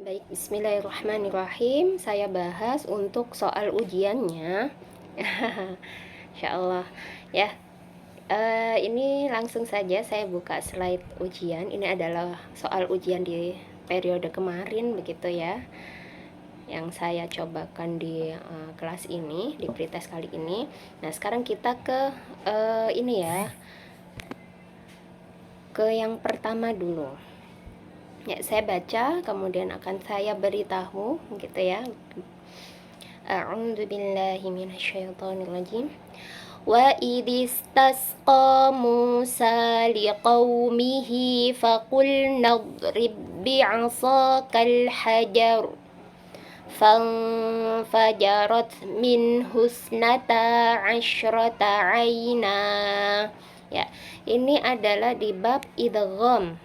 Baik, bismillahirrahmanirrahim. Saya bahas untuk soal ujiannya. Insya Allah ya. Ini langsung saja saya buka slide ujian. Ini adalah soal ujian di periode kemarin begitu ya, yang saya cobakan di kelas ini, di pretest kali ini. Nah, sekarang kita ke ini ya, ke yang pertama dulu. Ya, saya baca, kemudian akan saya beritahu gitu ya. A'udzu billahi minasyaitonir rajim. Wa idistasqa Musa liqaumihi faqul nadrib bi'asakal hajar fanfajarat min husnata asyrata aina. Ya, ini adalah di bab idgham.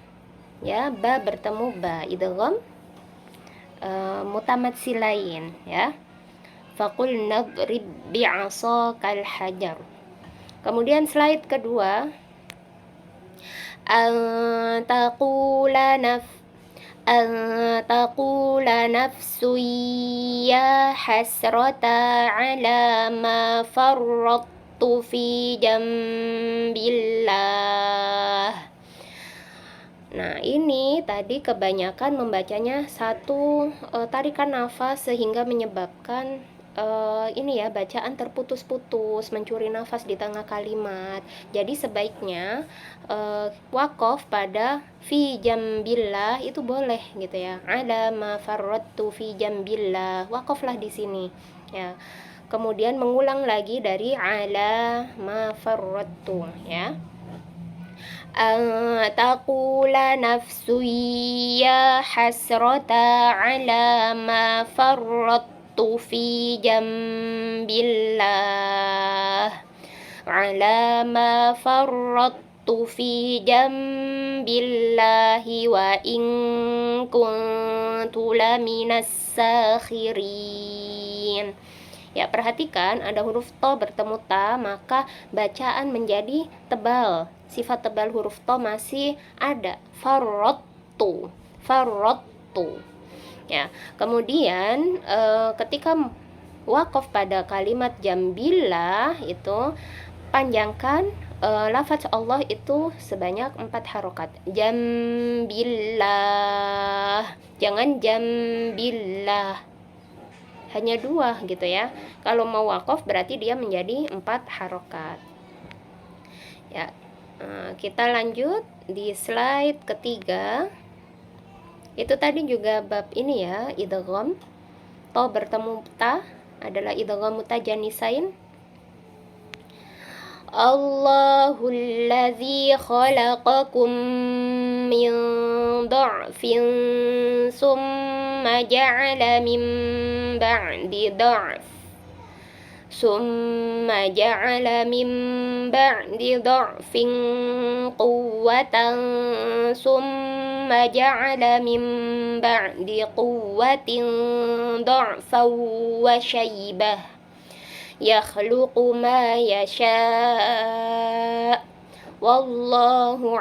Ya, ba bertemu ba, idgham mutamatsilain ya. Faqul nadrib bi'asakal hajar. Kemudian slide kedua, antaqula nafsu ya hasrata ala ma farrattu fi jambillah. Nah, ini tadi kebanyakan membacanya satu tarikan nafas sehingga menyebabkan ini ya, bacaan terputus-putus, mencuri nafas di tengah kalimat. Jadi sebaiknya wakof pada fi jambillah itu boleh gitu ya. Ada ma farrattu fi jambillah, wakoflah di sini ya. Kemudian mengulang lagi dari ala ma farrattu ya. Taqula nafsu ya hasrata ala ma farrattu fi jambillah, ala ma farrattu fi jambillahi wa in kuntu laminas sakhirin. Ya, perhatikan ada huruf to bertemu ta, maka bacaan menjadi tebal. Sifat tebal huruf to masih ada. Farrattu, farrattu. Ya, kemudian ketika wakof pada kalimat jambillah itu panjangkan lafaz Allah itu sebanyak 4 harokat. Jambillah, jangan jambillah, hanya 2 gitu ya. Kalau mau wakof berarti dia menjadi 4 harokat ya. Kita lanjut di slide ketiga. Itu tadi juga bab ini ya, idgham. To bertemu ta adalah idgham mutajanisain. Allahul ladzi khalaqakum min dha'fin summa ja'ala min ba'di dha'f, summa ja'ala min ba'di dha'fin quwwatan, summa ja'ala min ba'di quwwatin dha'fan wa shaybah yakhluqu ma yasha' wallahu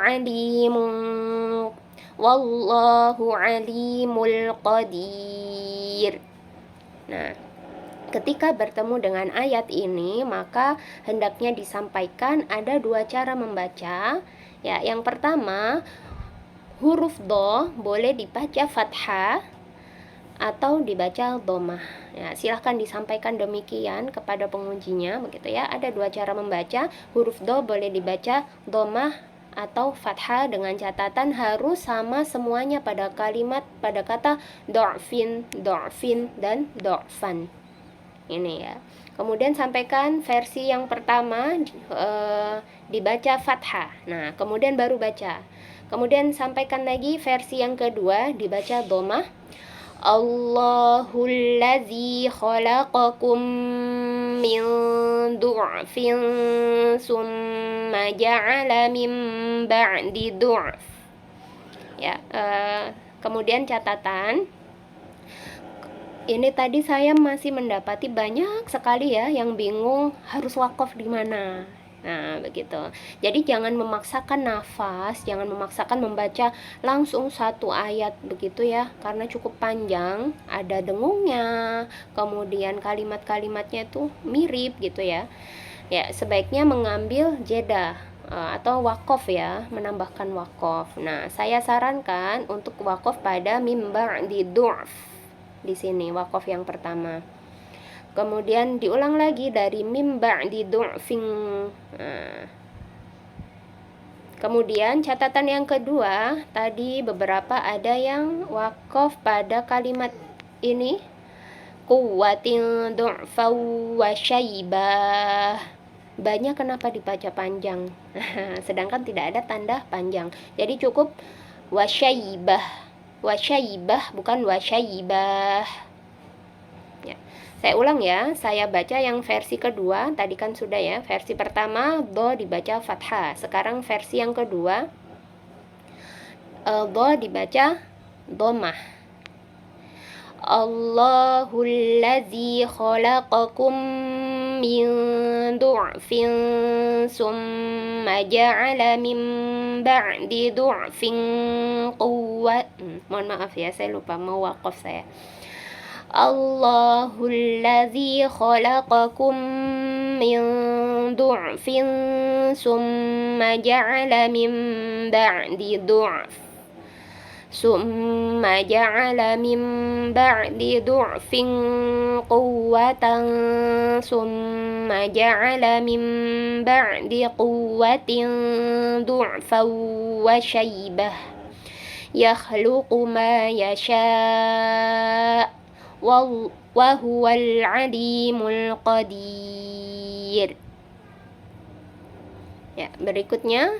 alimul qadir. Nah, ketika bertemu dengan ayat ini, maka hendaknya disampaikan ada 2 cara membaca. Ya, yang pertama, huruf do boleh dibaca fathah atau dibaca dhammah. Ya, silahkan disampaikan demikian kepada pengujinya begitu ya. Ada 2 cara membaca. Huruf do boleh dibaca dhammah atau fathah dengan catatan harus sama semuanya pada kalimat, pada kata dha'fin, dha'fin dan dha'fan. Ini ya. Kemudian sampaikan versi yang pertama dibaca fathah. Nah, kemudian baru baca. Kemudian sampaikan lagi versi yang kedua dibaca dhammah. Allahul ladzi khalaqakum min du'fin summa ja'ala min ba'di du'f. Ya, kemudian catatan. Ini tadi saya masih mendapati banyak sekali ya yang bingung harus wakof di mana. Nah, begitu. Jadi jangan memaksakan nafas, jangan memaksakan membaca langsung satu ayat begitu ya, karena cukup panjang, ada dengungnya, kemudian kalimat-kalimatnya itu mirip gitu ya. Ya, sebaiknya mengambil jeda atau wakof ya, menambahkan wakof. Nah, saya sarankan untuk wakof pada mimbar di du'f. Di sini wakof yang pertama. Kemudian diulang lagi dari mimbar di du'fin. Nah, kemudian catatan yang kedua, tadi beberapa ada yang wakof pada kalimat ini, quwwatin du'faw wa syaibah. Banyak kenapa dibaca panjang? Sedangkan tidak ada tanda panjang. Jadi cukup wasyaibah. Wasyaibah bukan wasyaibah. Ya. Saya ulang ya, saya baca yang versi kedua, tadi kan sudah ya, versi pertama do dibaca fathah, sekarang versi yang kedua do dibaca dhammah. Allahul ladzi khalaqakum min du'fin summa ja'ala min ba'di du'fin quwwat. Mohon maaf ya, saya lupa mewaqaf saya. Allahul ladzi khalaqakum min du'fin summa ja'ala min ba'di du'f summa ja'ala min ba'di du'fin quwwatan summa ja'ala min ba'di quwwatin du'fan wa syaibah yakhluqu ma yasha' wa huwal alimul qadir. Ya, berikutnya.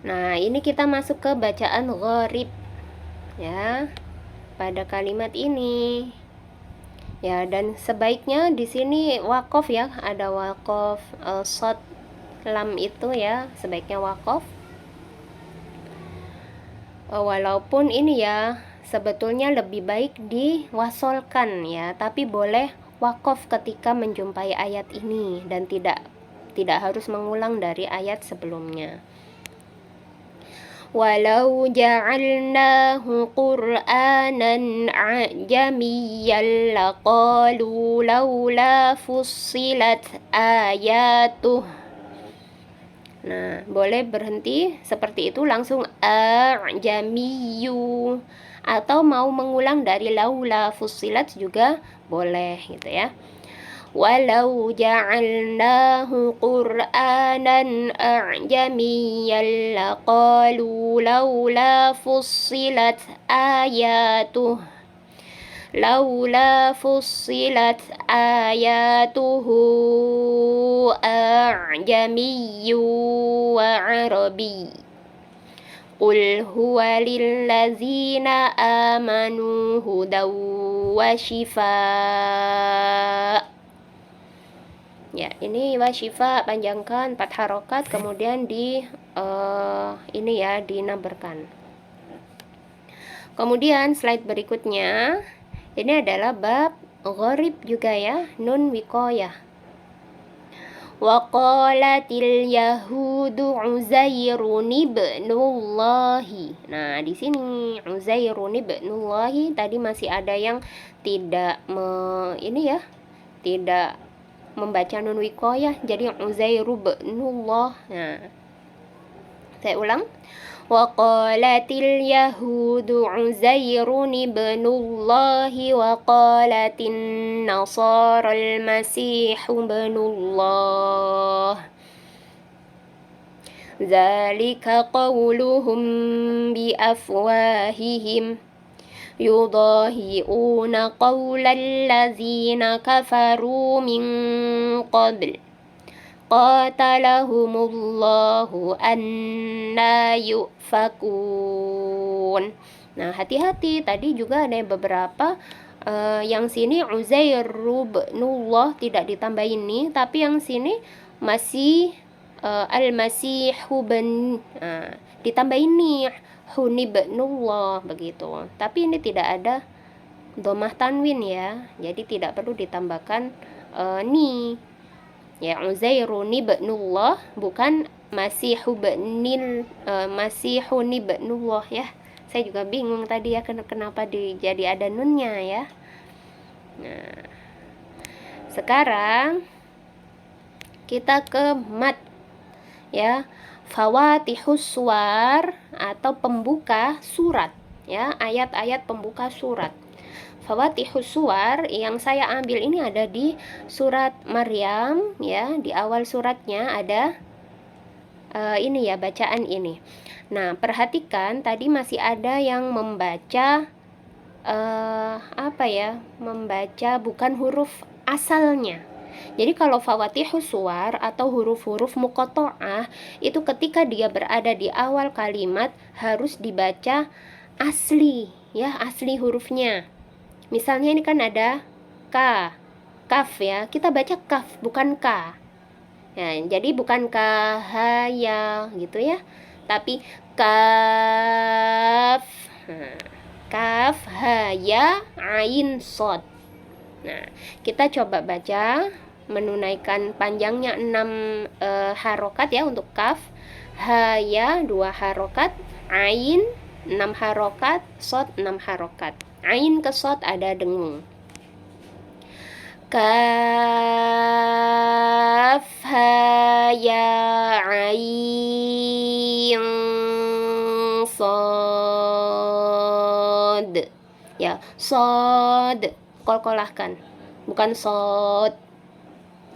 Nah, ini kita masuk ke bacaan gharib ya pada kalimat ini. Ya, dan sebaiknya di sini wakof ya, ada wakof shad lam itu ya, sebaiknya wakof. Walaupun ini ya sebetulnya lebih baik diwasolkan ya, tapi boleh wakof ketika menjumpai ayat ini dan tidak harus mengulang dari ayat sebelumnya. Walau ja'alnahu qur'anan a'jamiyyan laqalu laula fussilat ayatuh. Nah, boleh berhenti seperti itu langsung a'jamiyyu, atau mau mengulang dari laula fussilat juga boleh gitu ya. Walau ja'alnahu qur'anan a'jamiyyan laqalu laula fussilat ayatuh laula fussilat ayatuhu a'jamiyyu wa arabi qul huwa lillazina amanu hudaw wa shifa. Ya, ini wa shifa panjangkan 4 harokat, kemudian di ini ya dinabarkan. Kemudian slide berikutnya ini adalah bab gharib juga ya, nun wiqayah. Wa qalatil yahudu Uzairun ibnullahi. Nah, di sini Uzairun ibnullahi tadi masih ada yang tidak tidak membaca nun wiqayah, jadi Uzairu ibnullah. Nah, saya ulang. وقالت اليهود عزير ابن الله وقالت النصارى المسيح ابن الله ذلك قولهم بأفواههم يضاهئون قول الذين كفروا من قبل qatalahumullahu anna yufakun. Nah, hati-hati, tadi juga ada beberapa yang sini Uzairu ibnullah tidak ditambah ini, tapi yang sini masih al-masihu bin ditambah ini hunibnullah begitu. Tapi ini tidak ada dhammah tanwin ya, jadi tidak perlu ditambahkan ni. Ya, Uzairun ibnullah, bukan Masihun ibnullah ya. Saya juga bingung tadi ya kenapa jadi ada nunnya ya. Nah, sekarang kita ke mat ya. Fawatihus suwar atau pembuka surat ya, ayat-ayat pembuka surat. Fawatihus suwar yang saya ambil ini ada di surat Maryam ya, di awal suratnya ada ini ya, bacaan ini. Nah, perhatikan tadi masih ada yang membaca membaca bukan huruf asalnya. Jadi kalau fawatihus suwar atau huruf-huruf muqatta'ah itu ketika dia berada di awal kalimat harus dibaca asli ya, asli hurufnya. Misalnya ini kan ada kaf ya, kita baca kaf bukan ka. Ya, jadi bukan kahaya gitu ya, tapi kaf. Kaf, haya, ain, sod. Nah, kita coba baca menunaikan panjangnya 6 harokat ya untuk kaf. Haya 2 harokat, ain 6 harokat, sod 6 harokat. Ain ke sod ada dengung. Kaf haya ain sod. Ya, sod kolkolahkan, bukan sod.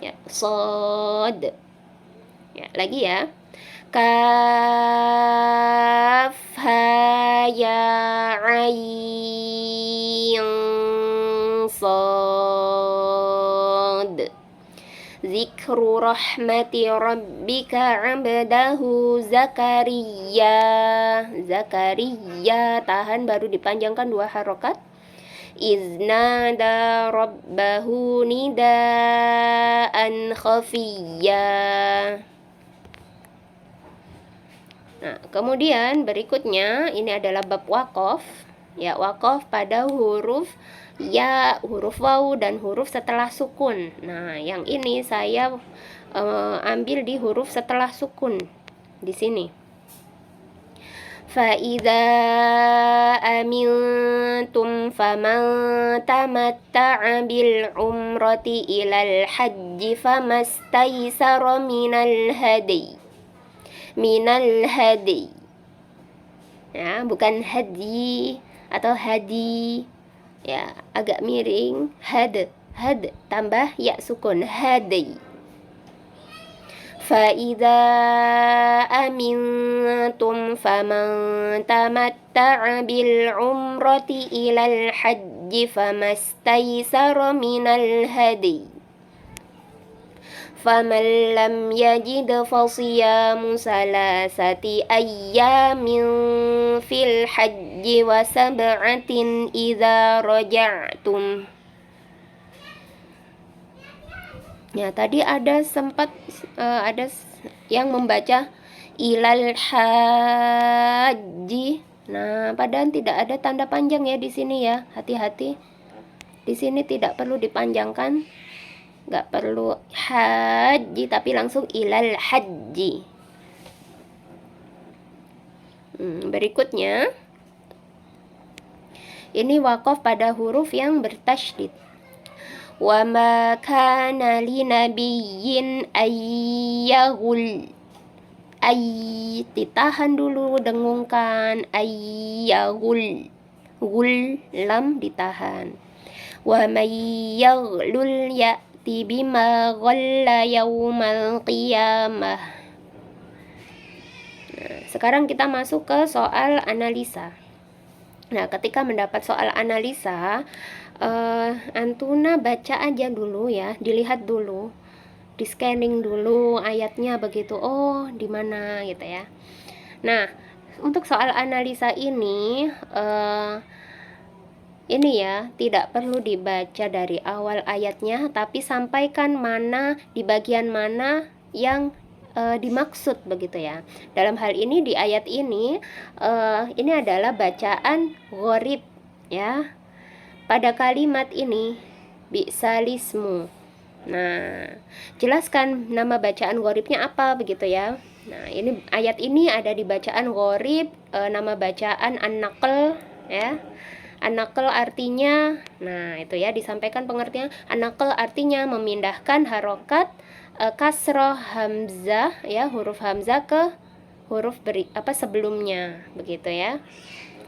Ya, sod. Ya, lagi ya. Kaf haya ain sod. Zikru rahmati rabbika abdahu Zakaria. Zakaria tahan baru dipanjangkan 2 harokat. Iznada rabbahu nidaan khafiyya. Nah, kemudian berikutnya ini adalah bab waqaf. Ya, waqaf pada huruf ya, huruf waw dan huruf setelah sukun. Nah, yang ini saya ambil di huruf setelah sukun di sini. فَإِذَا أَمِنْتُمْ فَمَنْ تَمَتَّعَ بِالْعُمْرَةِ إِلَى الْحَجِّ فَمَا اسْتَيْسَرَ مِنَ الْهَدْيِ. Ya, bukan hadi atau hadi. Ya, agak miring. Had tambah ya sukun, hadi. فَإِذَا أَمِنْتُمْ فَمَنْ تَمَتَّعَ بِالْعُمْرَةِ إِلَى الْحَجِّ فَمَا اسْتَيْسَرَ مِنَ الْهَدْيِ فَمَنْ لَمْ يَجِدْ فَصِيَامُ 3 أَيَّامٍ فِي الْحَجِّ وَسَبْعَةٍ إِذَا رَجَعْتُمْ. Ya, tadi ada ada yang membaca ilal haji. Nah, padahal tidak ada tanda panjang ya di sini ya. Hati-hati. Di sini tidak perlu dipanjangkan. Nggak perlu haji tapi langsung ilal haji. Berikutnya ini waqaf pada huruf yang bertasydid. Wa ma kana li nabiyyin ayyagul. Ditahan dulu, dengungkan. Ayyagul. Gul lam ditahan. Wa may yaghlul ya'ti bima ghalla yaumal qiyamah. Nah, sekarang kita masuk ke soal analisa. Nah, ketika mendapat soal analisa, Antuna baca aja dulu ya, dilihat dulu, di scanning dulu ayatnya begitu. Oh, di mana gitu ya. Nah, untuk soal analisa ini ya, tidak perlu dibaca dari awal ayatnya, tapi sampaikan mana di bagian mana yang dimaksud begitu ya. Dalam hal ini di ayat ini adalah bacaan gharib ya. Pada kalimat ini bi'salismu Nah, jelaskan nama bacaan gharibnya apa begitu ya. Nah, ini ayat ini ada di bacaan gharib, nama bacaan an-naql ya. An-naql artinya, nah itu ya disampaikan pengertian. An-naql artinya memindahkan harokat kasroh hamzah ya, huruf hamzah ke huruf sebelumnya begitu ya.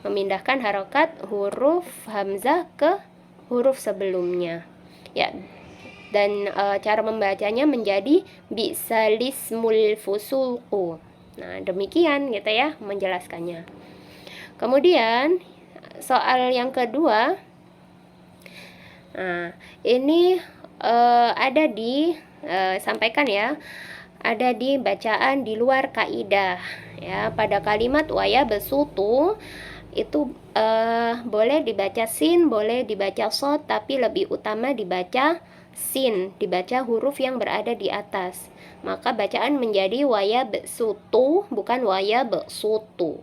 Memindahkan harokat huruf hamzah ke huruf sebelumnya. Ya, dan cara membacanya menjadi bisalismul fusuqu. Nah, demikian gitu ya menjelaskannya. Kemudian soal yang kedua, nah ini ada di sampaikan ya, ada di bacaan di luar kaidah ya. Pada kalimat waya besutu itu boleh dibaca sin, boleh dibaca sod, tapi lebih utama dibaca sin, dibaca huruf yang berada di atas. Maka bacaan menjadi waya besutu, bukan waya besutu.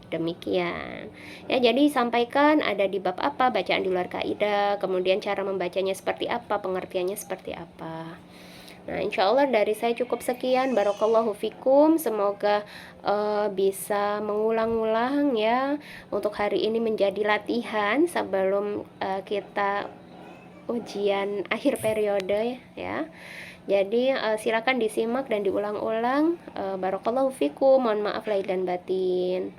Demikian ya, jadi sampaikan ada di bab apa, bacaan di luar kaidah, kemudian cara membacanya seperti apa, pengertiannya seperti apa. Nah, insya Allah dari saya cukup sekian. Barakallahu fikum. Semoga bisa mengulang-ulang ya. Untuk hari ini menjadi latihan sebelum kita ujian akhir periode ya. Jadi silakan disimak dan diulang-ulang. Barakallahu fikum. Mohon maaf lahir dan batin.